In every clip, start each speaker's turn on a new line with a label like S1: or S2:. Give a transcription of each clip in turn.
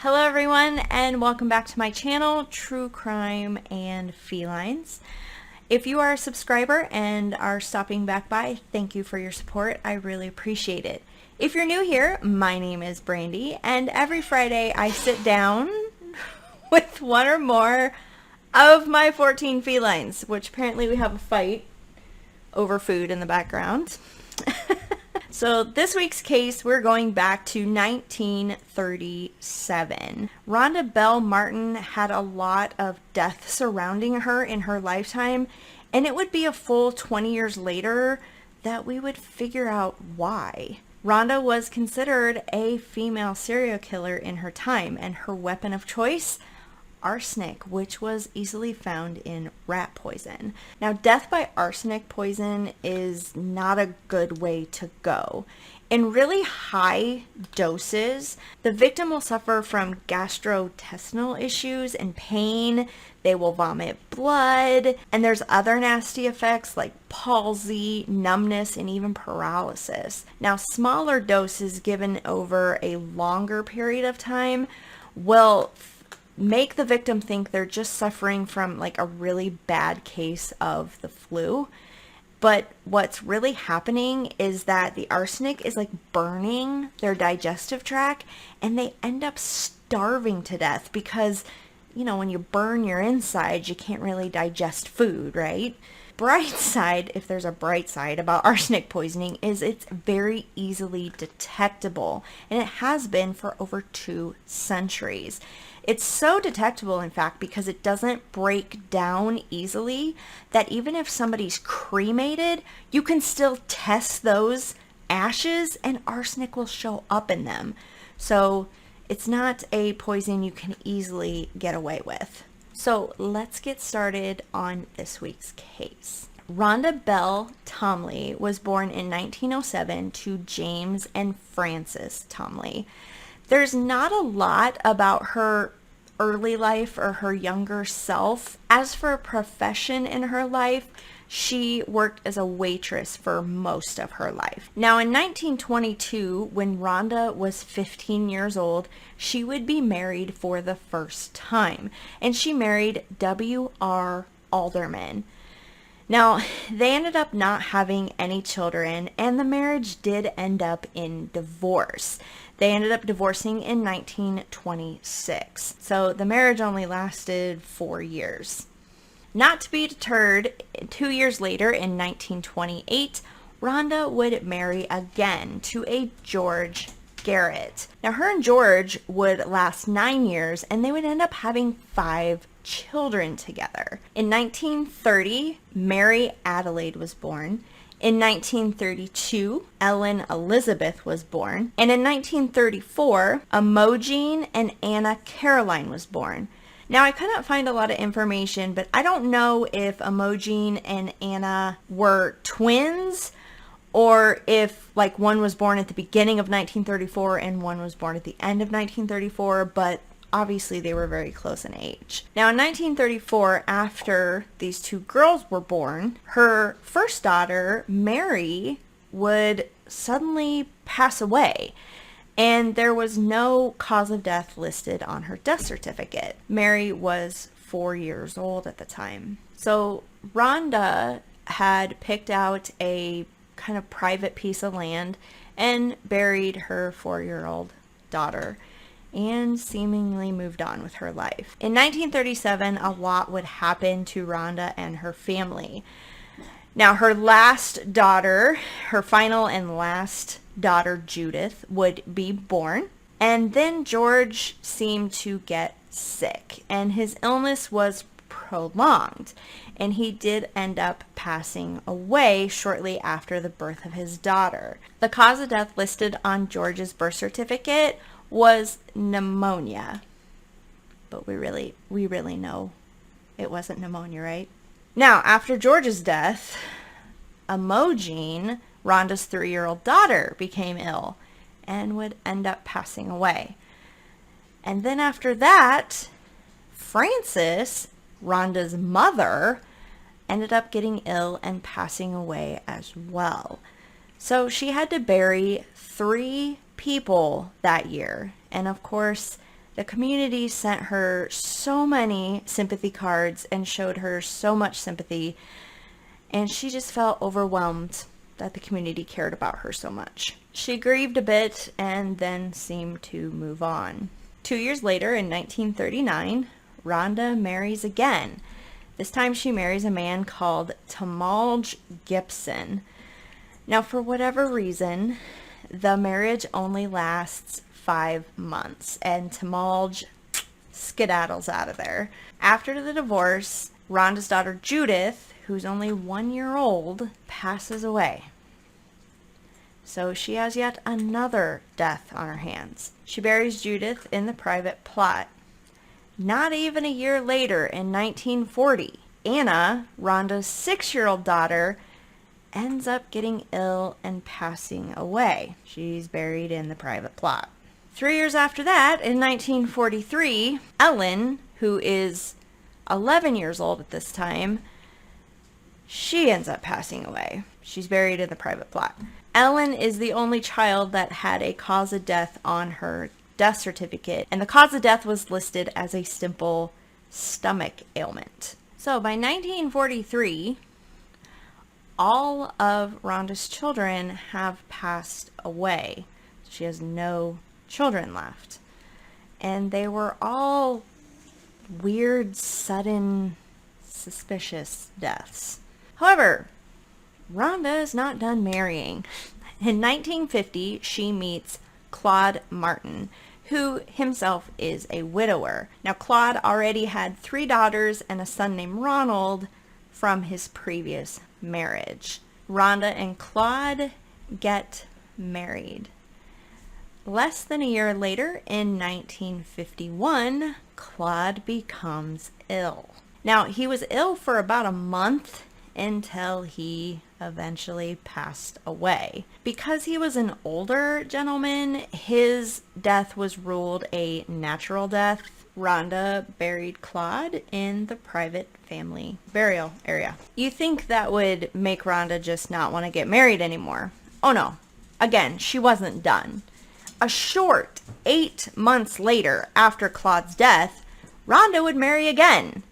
S1: Hello everyone and welcome back to my channel, True Crime and Felines. If you are a subscriber and are stopping back by, thank you for your support. I really appreciate it. If you're new here, my name is Brandy and every Friday I sit down with one or more of my 14 felines, which apparently we have a fight over food in the background. So this week's case, we're going back to 1937. Rhonda Belle Martin had a lot of death surrounding her in her lifetime, and it would be a full 20 years later that we would figure out why. Rhonda was considered a female serial killer in her time, and her weapon of choice, arsenic, which was easily found in rat poison. Now, death by arsenic poison is not a good way to go. In really high doses, the victim will suffer from gastrointestinal issues and pain. They will vomit blood, and there's other nasty effects like palsy, numbness, and even paralysis. Now, smaller doses given over a longer period of time will make the victim think they're just suffering from like a really bad case of the flu. But what's really happening is that the arsenic is like burning their digestive tract, and they end up starving to death because, you know, when you burn your insides, you can't really digest food, right? Bright side, if there's a bright side about arsenic poisoning, is it's very easily detectable, and it has been for over 2 centuries. It's so detectable, in fact, because it doesn't break down easily, that even if somebody's cremated, you can still test those ashes and arsenic will show up in them. So it's not a poison you can easily get away with. So let's get started on this week's case. Rhonda Belle Tomley was born in 1907 to James and Frances Tomley. There's not a lot about her early life or her younger self. As for a profession in her life, she worked as a waitress for most of her life. Now, in 1922, when Rhonda was 15 years old, she would be married for the first time, and she married W.R. Alderman. Now, they ended up not having any children, and the marriage did end up in divorce. They ended up divorcing in 1926. So the marriage only lasted 4 years. Not to be deterred, 2 years later in 1928, Rhonda would marry again to a George Garrett. Now, her and George would last 9 years, and they would end up having 5 children together. In 1930, Mary Adelaide was born. In 1932, Ellen Elizabeth was born. And in 1934, Imogen and Anna Caroline was born. Now, I couldn't find a lot of information, but I don't know if Imogen and Anna were twins or if like one was born at the beginning of 1934 and one was born at the end of 1934, but obviously they were very close in age. Now, in 1934, after these 2 girls were born, her first daughter, Mary, would suddenly pass away, and there was no cause of death listed on her death certificate. Mary was 4 years old at the time. So Rhonda had picked out a kind of private piece of land and buried her 4-year-old daughter and seemingly moved on with her life. In 1937, a lot would happen to Rhonda and her family. Now, her last daughter, her final and last daughter, Judith, would be born. And then George seemed to get sick, and his illness was prolonged, and he did end up passing away shortly after the birth of his daughter. The cause of death listed on George's birth certificate was pneumonia, but we really know it wasn't pneumonia, right? Now, after George's death, Imogen, Rhonda's 3-year-old daughter, became ill and would end up passing away. And then after that, Frances, Rhonda's mother, ended up getting ill and passing away as well. So she had to bury 3 people that year. And of course, The community sent her so many sympathy cards and showed her so much sympathy, and she just felt overwhelmed that the community cared about her so much. She grieved a bit and then seemed to move on. 2 years later, in 1939, Rhonda marries again. This time she marries a man called Tamalj Gibson. Now, for whatever reason, the marriage only lasts 5 months, and Tamalj skedaddles out of there. After the divorce, Rhonda's daughter Judith, who's only 1 year old, passes away. So she has yet another death on her hands. She buries Judith in the private plot. Not even a year later, in 1940, Anna, Rhonda's 6-year-old daughter, ends up getting ill and passing away. She's buried in the private plot. 3 years after that, in 1943, Ellen, who is 11 years old at this time, she ends up passing away. She's buried in the private plot. Ellen is the only child that had a cause of death on her death certificate, and the cause of death was listed as a simple stomach ailment. So by 1943, all of Rhonda's children have passed away. She has no children left. And they were all weird, sudden, suspicious deaths. However, Rhonda is not done marrying. In 1950, she meets Claude Martin, who himself is a widower. Now, Claude already had 3 daughters and a son named Ronald from his previous marriage. Rhonda and Claude get married. Less than a year later, in 1951, Claude becomes ill. Now, he was ill for about a month until he eventually passed away. Because he was an older gentleman, his death was ruled a natural death. Rhonda buried Claude in the private family burial area. You think that would make Rhonda just not want to get married anymore. Oh no. Again, she wasn't done. A short 8 months later, after Claude's death, Rhonda would marry again.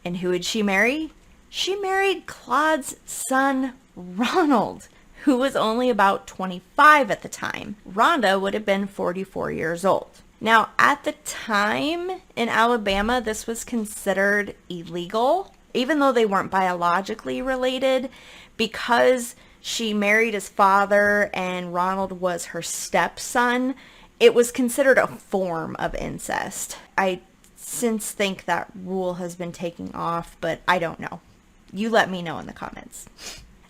S1: And who would she marry? She married Claude's son, Ronald, who was only about 25 at the time. Rhonda would have been 44 years old. Now, at the time in Alabama, this was considered illegal, even though they weren't biologically related, because she married his father and Ronald was her stepson. It was considered a form of incest. I since think that rule has been taken off, but I don't know. You let me know in the comments.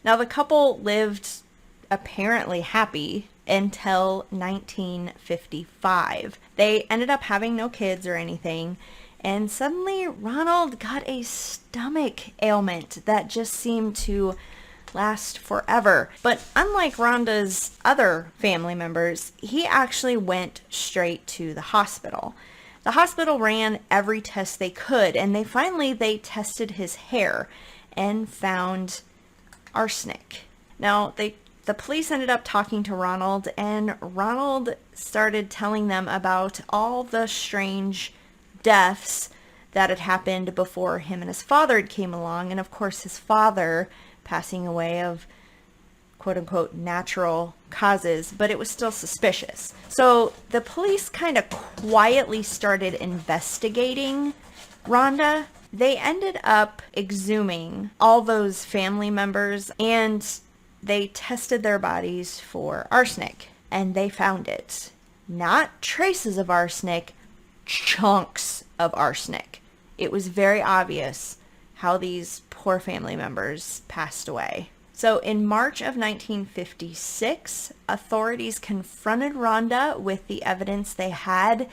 S1: Now, the couple lived apparently happy until 1955. They ended up having no kids or anything, and suddenly Ronald got a stomach ailment that just seemed to last forever. But unlike Rhonda's other family members, he actually went straight to the hospital. The hospital ran every test they could, and they tested his hair and found arsenic. Now, the police ended up talking to Ronald, and Ronald started telling them about all the strange deaths that had happened before him and his father came along, and of course his father passing away of quote-unquote natural causes, but it was still suspicious. So the police kind of quietly started investigating Rhonda. They ended up exhuming all those family members, and they tested their bodies for arsenic, and they found it. Not traces of arsenic, chunks of arsenic. It was very obvious how these poor family members passed away. So in March of 1956, authorities confronted Rhonda with the evidence they had,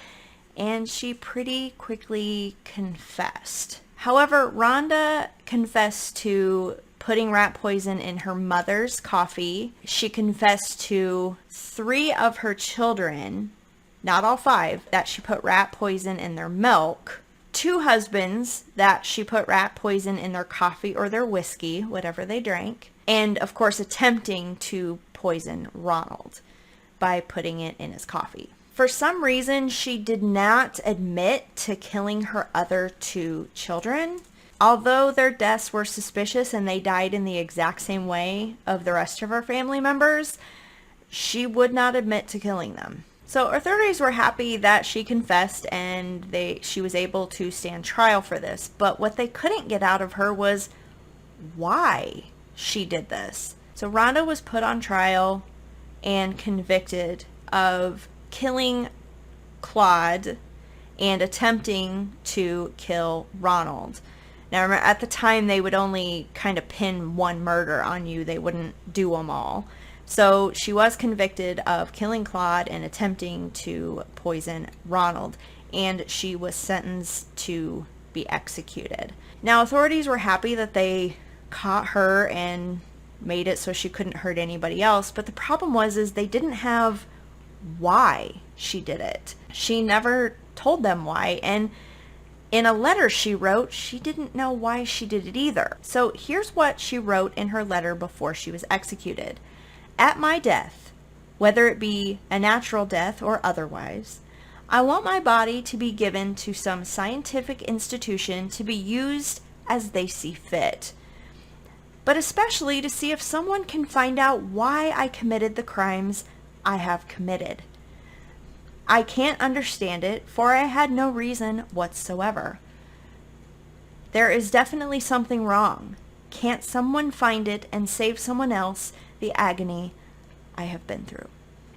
S1: and she pretty quickly confessed. However, Rhonda confessed to putting rat poison in her mother's coffee. She confessed to 3 of her children, not all 5, that she put rat poison in their milk. 2 husbands that she put rat poison in their coffee or their whiskey, whatever they drank. And of course, attempting to poison Ronald by putting it in his coffee. For some reason, she did not admit to killing her other 2 children. Although their deaths were suspicious and they died in the exact same way of the rest of her family members, she would not admit to killing them. So authorities were happy that she confessed and she was able to stand trial for this. But what they couldn't get out of her was why she did this. So Rhonda was put on trial and convicted of killing Claude and attempting to kill Ronald. Now remember, at the time they would only kind of pin one murder on you. They wouldn't do them all. So she was convicted of killing Claude and attempting to poison Ronald, and she was sentenced to be executed. Now authorities were happy that they caught her and made it so she couldn't hurt anybody else, but the problem is they didn't have why she did it. She never told them why, and in a letter she wrote, she didn't know why she did it either. So here's what she wrote in her letter before she was executed. At my death, whether it be a natural death or otherwise, I want my body to be given to some scientific institution to be used as they see fit, but especially to see if someone can find out why I committed the crimes I have committed. I can't understand it, for I had no reason whatsoever. There is definitely something wrong. Can't someone find it and save someone else the agony I have been through?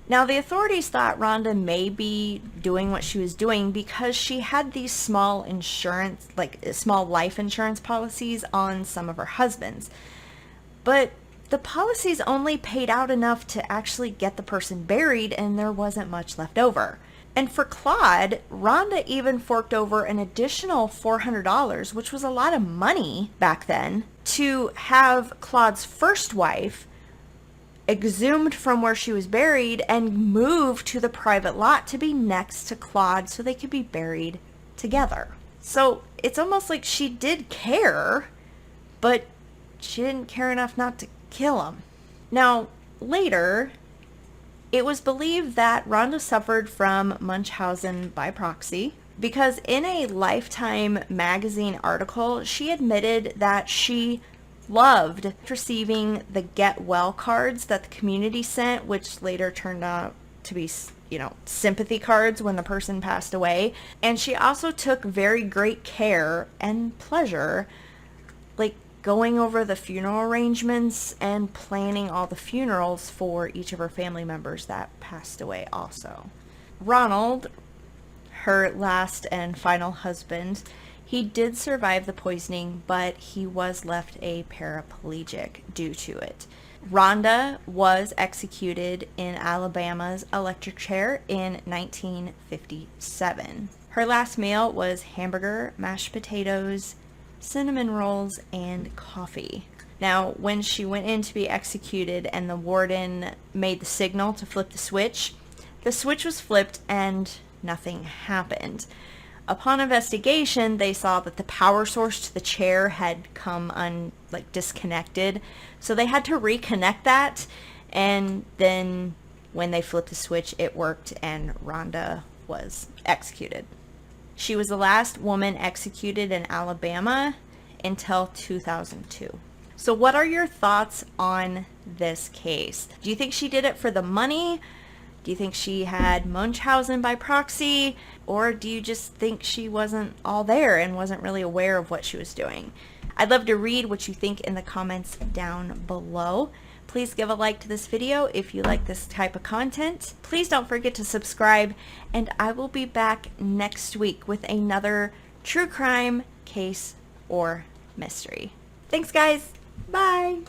S1: Now, the authorities thought Rhonda may be doing what she was doing because she had these small insurance, like small life insurance policies on some of her husbands. But the policies only paid out enough to actually get the person buried, and there wasn't much left over. And for Claude, Rhonda even forked over an additional $400, which was a lot of money back then, to have Claude's first wife exhumed from where she was buried and moved to the private lot to be next to Claude so they could be buried together. So it's almost like she did care, but she didn't care enough not to kill him. Now, later, it was believed that Rhonda suffered from Munchausen by proxy because in a Lifetime magazine article, she admitted that she loved receiving the get well cards that the community sent, which later turned out to be, sympathy cards when the person passed away. And she also took very great care and pleasure, like going over the funeral arrangements and planning all the funerals for each of her family members that passed away also. Ronald, her last and final husband, he did survive the poisoning, but he was left a paraplegic due to it. Rhonda was executed in Alabama's electric chair in 1957. Her last meal was hamburger, mashed potatoes, cinnamon rolls, and coffee. Now, when she went in to be executed and the warden made the signal to flip the switch was flipped and nothing happened. Upon investigation, they saw that the power source to the chair had come disconnected, so they had to reconnect that, and then when they flipped the switch, it worked and Rhonda was executed. She was the last woman executed in Alabama until 2002. So what are your thoughts on this case? Do you think she did it for the money? Do you think she had Munchausen by proxy? Or do you just think she wasn't all there and wasn't really aware of what she was doing? I'd love to read what you think in the comments down below. Please give a like to this video if you like this type of content. Please don't forget to subscribe, and I will be back next week with another true crime case or mystery. Thanks, guys. Bye.